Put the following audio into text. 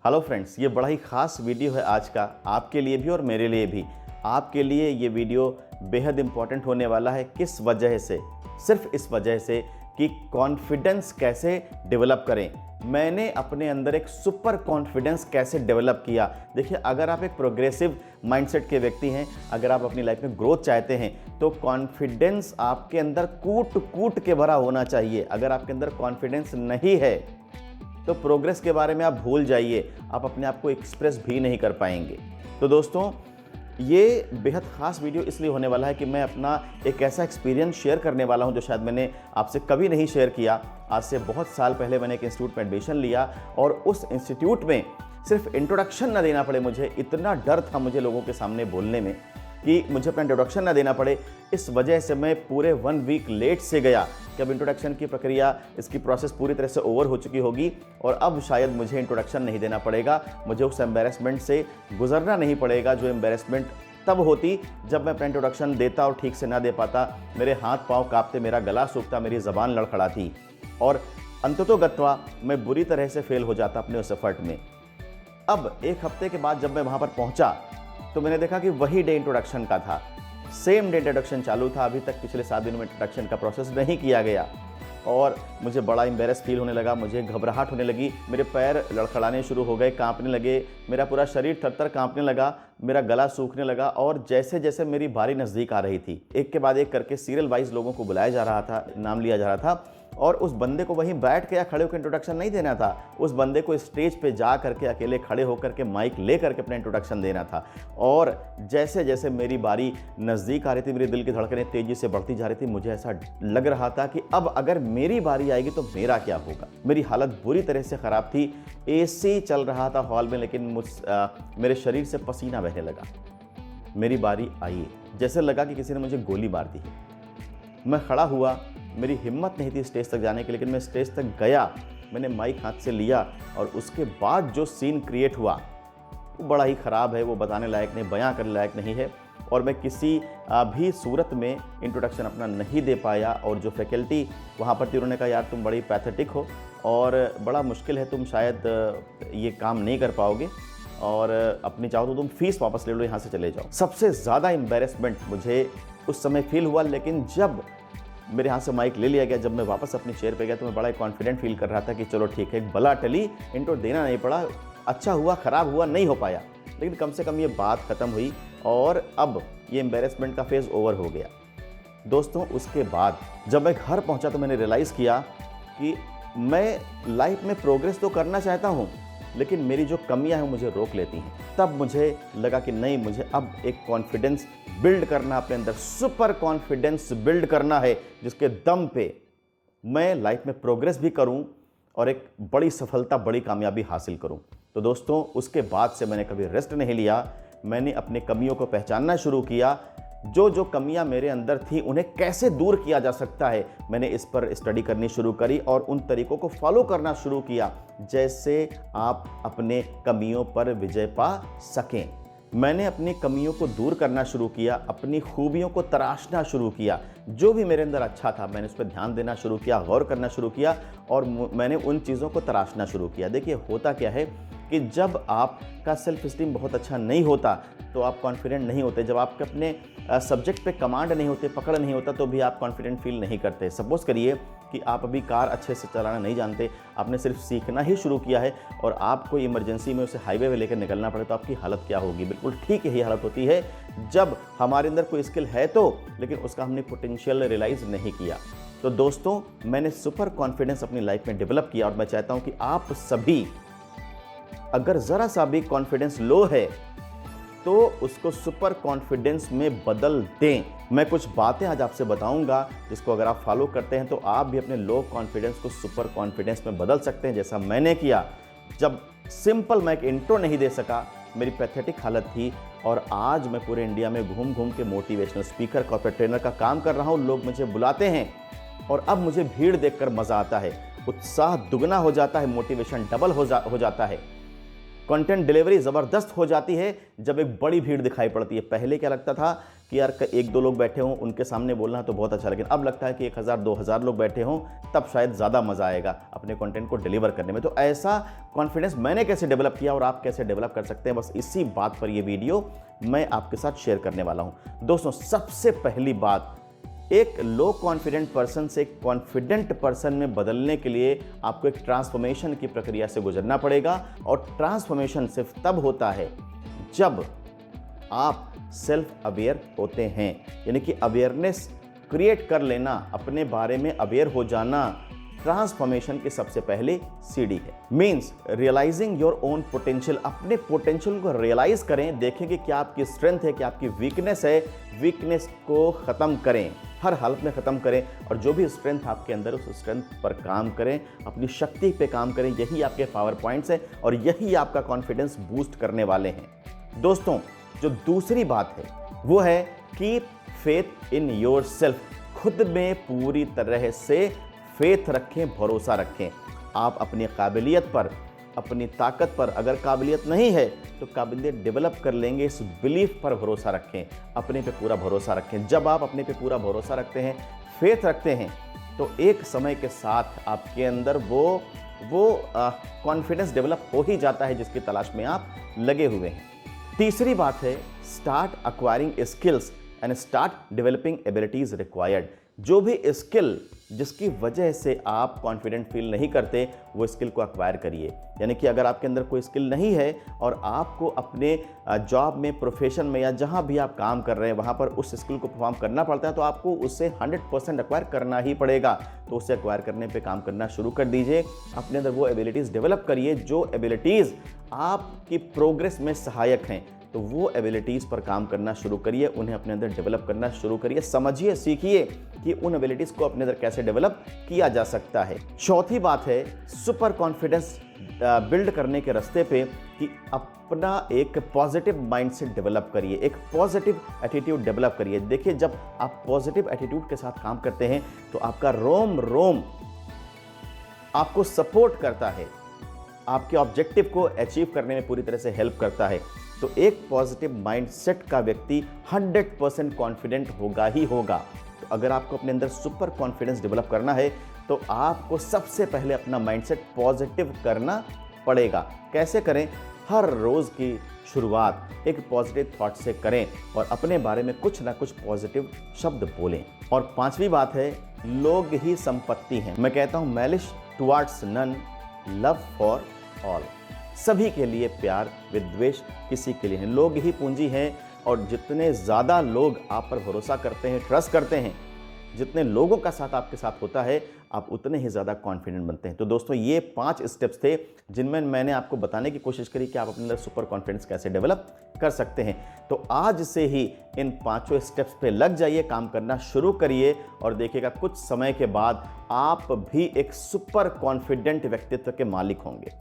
Hello friends, ये बड़ा ही ख़ास वीडियो है आज का, आपके लिए भी और मेरे लिए भी। आपके लिए ये वीडियो बेहद इम्पॉर्टेंट होने वाला है। किस वजह से? सिर्फ इस वजह से कि कॉन्फिडेंस कैसे डेवलप करें। मैंने अपने अंदर एक सुपर कॉन्फिडेंस कैसे डेवलप किया। देखिए, अगर आप एक प्रोग्रेसिव माइंडसेट के व्यक्ति हैं, अगर आप अपनी लाइफ में ग्रोथ चाहते हैं, तो कॉन्फिडेंस आपके अंदर कूट कूट के भरा होना चाहिए। अगर आपके अंदर कॉन्फिडेंस नहीं है तो प्रोग्रेस के बारे में आप भूल जाइए, आप अपने आप को एक्सप्रेस भी नहीं कर पाएंगे। तो दोस्तों, ये बेहद ख़ास वीडियो इसलिए होने वाला है कि मैं अपना एक ऐसा एक्सपीरियंस शेयर करने वाला हूं जो शायद मैंने आपसे कभी नहीं शेयर किया। आज से बहुत साल पहले मैंने एक इंस्टीट्यूट में एडमिशन लिया और उस इंस्टीट्यूट में सिर्फ इंट्रोडक्शन ना देना पड़े मुझे, इतना डर था मुझे लोगों के सामने बोलने में कि मुझे अपना इंट्रोडक्शन ना देना पड़े। इस वजह से मैं पूरे 1 वीक लेट से गया कि अब इंट्रोडक्शन की प्रक्रिया, इसकी प्रोसेस पूरी तरह से ओवर हो चुकी होगी और अब शायद मुझे इंट्रोडक्शन नहीं देना पड़ेगा, मुझे उस एम्बेरसमेंट से गुजरना नहीं पड़ेगा जो एम्बेरसमेंट तब होती जब मैं अपना इंट्रोडक्शन देता और ठीक से ना दे पाता। मेरे हाथ पाँव काँपते, मेरा गला सूखता, मेरी ज़बान लड़खड़ाती और अंततोगत्वा मैं बुरी तरह से फेल हो जाता अपने उस एफर्ट में। अब 1 हफ्ते के बाद जब मैं वहाँ पर पहुँचा तो मैंने देखा कि वही डे इंट्रोडक्शन का था, सेम डे इंट्रोडक्शन चालू था। अभी तक पिछले 7 दिनों में इंट्रोडक्शन का प्रोसेस नहीं किया गया और मुझे बड़ा एम्बेरस फील होने लगा, मुझे घबराहट होने लगी, मेरे पैर लड़खड़ाने शुरू हो गए, कांपने लगे, मेरा पूरा शरीर थर-थर कांपने लगा, मेरा गला सूखने लगा और जैसे जैसे मेरी बारी नज़दीक आ रही थी, एक के बाद एक करके सीरियल वाइज लोगों को बुलाया जा रहा था, नाम लिया जा रहा था और उस बंदे को वहीं बैठ के या खड़े होकर इंट्रोडक्शन नहीं देना था। उस बंदे को स्टेज पे जा करके अकेले खड़े होकर के माइक ले करके अपना इंट्रोडक्शन देना था। और जैसे जैसे मेरी बारी नज़दीक आ रही थी, मेरे दिल की धड़कनें तेज़ी से बढ़ती जा रही थी। मुझे ऐसा लग रहा था कि अब अगर मेरी बारी आएगी तो मेरा क्या होगा। मेरी हालत बुरी तरह से ख़राब थी। AC चल रहा था हॉल में, लेकिन मेरे शरीर से पसीना बहने लगा। मेरी बारी आई, जैसे लगा कि किसी ने मुझे गोली मार दी। मैं खड़ा हुआ, मेरी हिम्मत नहीं थी स्टेज तक जाने की, लेकिन मैं स्टेज तक गया, मैंने माइक हाथ से लिया और उसके बाद जो सीन क्रिएट हुआ वो बड़ा ही ख़राब है, वो बताने लायक नहीं, बयां करने लायक नहीं है। और मैं किसी भी सूरत में इंट्रोडक्शन अपना नहीं दे पाया और जो फैकल्टी वहाँ पर थी उन्होंने कहा, यार तुम बड़ी पैथेटिक हो और बड़ा मुश्किल है, तुम शायद ये काम नहीं कर पाओगे और अपनी चाहो तो तुम फ़ीस वापस ले लो, यहाँ से चले जाओ। सबसे ज़्यादा एम्बेरसमेंट मुझे उस समय फील हुआ, लेकिन जब मेरे हाथ से माइक ले लिया गया, जब मैं वापस अपनी चेयर पे गया तो मैं बड़ा कॉन्फिडेंट फील कर रहा था कि चलो ठीक है, बला टली, इंट्रो देना नहीं पड़ा, अच्छा हुआ, ख़राब हुआ, नहीं हो पाया, लेकिन कम से कम ये बात ख़त्म हुई और अब ये एम्बेरसमेंट का फेज़ ओवर हो गया। दोस्तों, उसके बाद जब मैं घर पहुंचा तो मैंने रियलाइज़ किया कि मैं लाइफ में प्रोग्रेस तो करना चाहता हूं, लेकिन मेरी जो कमियां हैं मुझे रोक लेती हैं। तब मुझे लगा कि नहीं, मुझे अब एक कॉन्फिडेंस बिल्ड करना, अपने अंदर सुपर कॉन्फिडेंस बिल्ड करना है जिसके दम पे मैं लाइफ में प्रोग्रेस भी करूं और एक बड़ी सफलता, बड़ी कामयाबी हासिल करूं। तो दोस्तों, उसके बाद से मैंने कभी रेस्ट नहीं लिया। मैंने अपनी कमियों को पहचानना शुरू किया, जो कमियां मेरे अंदर थी उन्हें कैसे दूर किया जा सकता है, मैंने इस पर स्टडी करनी शुरू करी और उन तरीकों को फॉलो करना शुरू किया जैसे आप अपने कमियों पर विजय पा सकें। मैंने अपनी कमियों को दूर करना शुरू किया, अपनी खूबियों को तराशना शुरू किया। जो भी मेरे अंदर अच्छा था मैंने उस पर ध्यान देना शुरू किया, गौर करना शुरू किया और मैंने उन चीज़ों को तराशना शुरू किया। देखिए, होता क्या है कि जब आपका सेल्फ इस्टीम बहुत अच्छा नहीं होता तो आप कॉन्फिडेंट नहीं होते। जब आपके अपने सब्जेक्ट पे कमांड नहीं होते, पकड़ नहीं होता, तो भी आप कॉन्फिडेंट फील नहीं करते। सपोज़ करिए कि आप अभी कार अच्छे से चलाना नहीं जानते, आपने सिर्फ सीखना ही शुरू किया है और आपको इमरजेंसी में उसे हाईवे पे लेकर निकलना पड़े तो आपकी हालत क्या होगी। बिल्कुल ठीक यही हालत होती है जब हमारे अंदर कोई स्किल है तो, लेकिन उसका हमने पोटेंशियल रियलाइज़ नहीं किया। तो दोस्तों, मैंने सुपर कॉन्फिडेंस अपनी लाइफ में डेवलप किया और मैं चाहता हूँ कि आप सभी, अगर ज़रा सा भी कॉन्फिडेंस लो है तो उसको सुपर कॉन्फिडेंस में बदल दें। मैं कुछ बातें आज आपसे बताऊंगा जिसको अगर आप फॉलो करते हैं तो आप भी अपने लो कॉन्फिडेंस को सुपर कॉन्फिडेंस में बदल सकते हैं, जैसा मैंने किया। जब सिंपल मैं एक इंट्रो नहीं दे सका, मेरी पैथेटिक हालत थी और आज मैं पूरे इंडिया में घूम घूम के मोटिवेशनल स्पीकर, कॉर्पोरेट ट्रेनर का काम कर रहा हूँ। लोग मुझे बुलाते हैं और अब मुझे भीड़ देखकर मज़ा आता है, उत्साह दुगना हो जाता है, मोटिवेशन डबल हो जाता है। कंटेंट डिलीवरी ज़बरदस्त हो जाती है जब एक बड़ी भीड़ दिखाई पड़ती है। पहले क्या लगता था कि यार 1-2 लोग बैठे हों, उनके सामने बोलना तो बहुत अच्छा, लेकिन अब लगता है कि 1000-2000 लोग बैठे हों तब शायद ज़्यादा मज़ा आएगा अपने कंटेंट को डिलीवर करने में। तो ऐसा कॉन्फिडेंस मैंने कैसे डेवलप किया और आप कैसे डेवलप कर सकते हैं, बस इसी बात पर ये वीडियो मैं आपके साथ शेयर करने वाला हूँ। दोस्तों, सबसे पहली बात, एक लो कॉन्फिडेंट पर्सन से कॉन्फिडेंट पर्सन में बदलने के लिए आपको एक ट्रांसफॉर्मेशन की प्रक्रिया से गुजरना पड़ेगा। और ट्रांसफॉर्मेशन सिर्फ तब होता है जब आप सेल्फ अवेयर होते हैं, यानी कि अवेयरनेस क्रिएट कर लेना, अपने बारे में अवेयर हो जाना ट्रांसफॉर्मेशन की सबसे पहली सीढ़ी है। Means realising your own potential. अपने पोटेंशियल को रियलाइज करें, देखें कि क्या आपकी स्ट्रेंथ है, क्या आपकी वीकनेस है। वीकनेस को ख़त्म करें, हर हालत में ख़त्म करें, और जो भी स्ट्रेंथ आपके अंदर उस स्ट्रेंथ पर काम करें, अपनी शक्ति पे काम करें। यही आपके पावर पॉइंट्स हैं और यही आपका कॉन्फिडेंस बूस्ट करने वाले हैं। दोस्तों, जो दूसरी बात है वो है keep faith in your self. खुद में पूरी तरह से फेथ रखें, भरोसा रखें। आप अपनी काबिलियत पर, अपनी ताकत पर, अगर काबिलियत नहीं है तो काबिलियत डेवलप कर लेंगे, इस बिलीफ पर भरोसा रखें, अपने पे पूरा भरोसा रखें। जब आप अपने पे पूरा भरोसा रखते हैं, फेथ रखते हैं, तो एक समय के साथ आपके अंदर वो कॉन्फिडेंस डेवलप हो ही जाता है जिसकी तलाश में आप लगे हुए हैं। तीसरी बात है start acquiring skills and start developing abilities required. जो भी स्किल जिसकी वजह से आप कॉन्फिडेंट फील नहीं करते, वो स्किल को एक्वायर करिए। यानी कि अगर आपके अंदर कोई स्किल नहीं है और आपको अपने जॉब में, प्रोफेशन में या जहां भी आप काम कर रहे हैं वहां पर उस स्किल को परफॉर्म करना पड़ता है, तो आपको उससे 100% एक्वायर करना ही पड़ेगा। तो उससे एक्वायर करने पे काम करना शुरू कर दीजिए। अपने अंदर वो एबिलिटीज़ डेवलप करिए जो एबिलिटीज़ आपकी प्रोग्रेस में सहायक हैं। तो वो एबिलिटीज़ पर काम करना शुरू करिए, उन्हें अपने अंदर डेवलप करना शुरू करिए। समझिए, सीखिए कि उन एबिलिटीज़ को अपने अंदर कैसे डेवलप किया जा सकता है। चौथी बात है सुपर कॉन्फिडेंस बिल्ड करने के रास्ते पे कि अपना एक पॉजिटिव माइंडसेट डेवलप करिए, एक पॉजिटिव एटीट्यूड डेवलप करिए। देखिए, जब आप पॉजिटिव एटीट्यूड के साथ काम करते हैं तो आपका रोम रोम आपको सपोर्ट करता है, आपके ऑब्जेक्टिव को अचीव करने में पूरी तरह से हेल्प करता है। तो एक पॉजिटिव माइंडसेट का व्यक्ति 100% कॉन्फिडेंट होगा ही होगा। तो अगर आपको अपने अंदर सुपर कॉन्फिडेंस डेवलप करना है तो आपको सबसे पहले अपना माइंडसेट पॉजिटिव करना पड़ेगा। कैसे करें? हर रोज़ की शुरुआत एक पॉजिटिव थॉट से करें और अपने बारे में कुछ ना कुछ पॉजिटिव शब्द बोलें। और पांचवी बात है लोग ही संपत्ति हैं। मैं कहता हूँ malice towards none, love for all. सभी के लिए प्यार, विद्वेष किसी के लिए है। लोग ही पूंजी हैं और जितने ज़्यादा लोग आप पर भरोसा करते हैं, ट्रस्ट करते हैं, जितने लोगों का साथ आपके साथ होता है, आप उतने ही ज़्यादा कॉन्फिडेंट बनते हैं। तो दोस्तों, ये 5 स्टेप्स थे जिनमें मैंने आपको बताने की कोशिश करी कि आप अपने अंदर सुपर कॉन्फिडेंस कैसे डेवलप कर सकते हैं। तो आज से ही इन 5 स्टेप्स पे लग जाइए, काम करना शुरू करिए और देखिएगा कुछ समय के बाद आप भी एक सुपर कॉन्फिडेंट व्यक्तित्व के मालिक होंगे।